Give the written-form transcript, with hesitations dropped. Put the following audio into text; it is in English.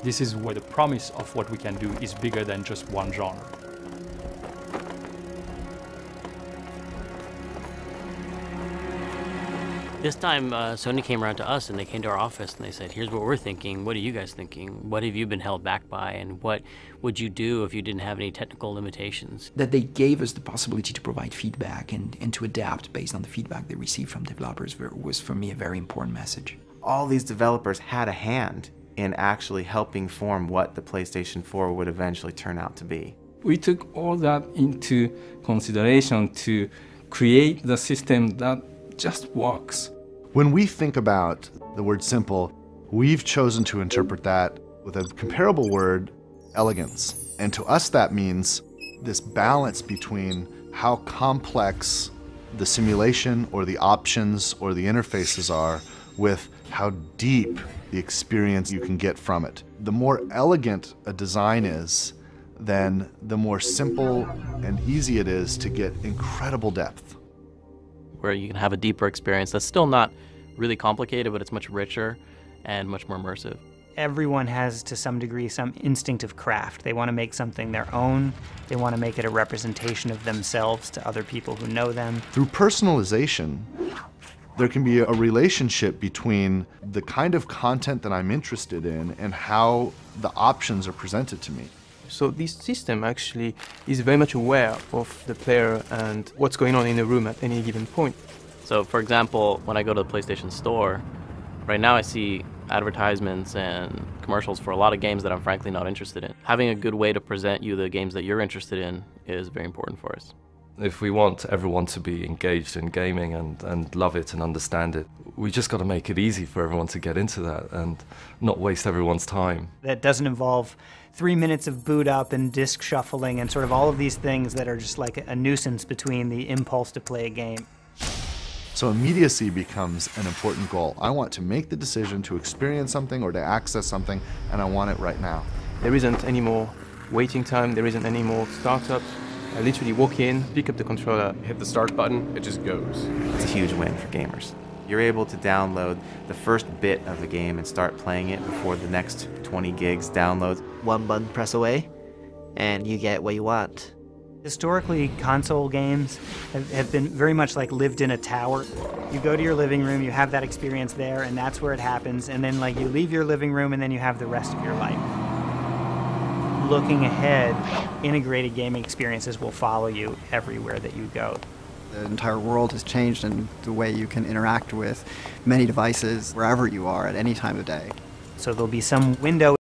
This is where the promise of what we can do is bigger than just one genre. This time, Sony came around to us and they came to our office and they said, here's what we're thinking. What are you guys thinking? What have you been held back by? And what would you do if you didn't have any technical limitations? That they gave us the possibility to provide feedback and to adapt based on the feedback they received from developers was, for me, a very important message. All these developers had a hand in actually helping form what the PlayStation 4 would eventually turn out to be. We took all that into consideration to create the system that just works. When we think about the word simple, we've chosen to interpret that with a comparable word, elegance. And to us that means this balance between how complex the simulation or the options or the interfaces are with how deep the experience you can get from it. The more elegant a design is, then the more simple and easy it is to get incredible depth. Where you can have a deeper experience that's still not really complicated, but it's much richer and much more immersive. Everyone has, to some degree, some instinct of craft. They want to make something their own. They want to make it a representation of themselves to other people who know them. Through personalization, there can be a relationship between the kind of content that I'm interested in and how the options are presented to me. So this system actually is very much aware of the player and what's going on in the room at any given point. So for example, when I go to the PlayStation Store, right now I see advertisements and commercials for a lot of games that I'm frankly not interested in. Having a good way to present you the games that you're interested in is very important for us. If we want everyone to be engaged in gaming and love it and understand it, we just got to make it easy for everyone to get into that and not waste everyone's time. That doesn't involve 3 minutes of boot up and disk shuffling and sort of all of these things that are just like a nuisance between the impulse to play a game. So immediacy becomes an important goal. I want to make the decision to experience something or to access something, and I want it right now. There isn't any more waiting time, there isn't any more startups. I literally walk in, pick up the controller, hit the start button, it just goes. It's a huge win for gamers. You're able to download the first bit of the game and start playing it before the next 20 gigs downloads. One button press away, and you get what you want. Historically, console games have been very much like lived in a tower. You go to your living room, you have that experience there, and that's where it happens, and then like you leave your living room and then you have the rest of your life. Looking ahead, integrated gaming experiences will follow you everywhere that you go. The entire world has changed in the way you can interact with many devices wherever you are at any time of day. So there'll be some window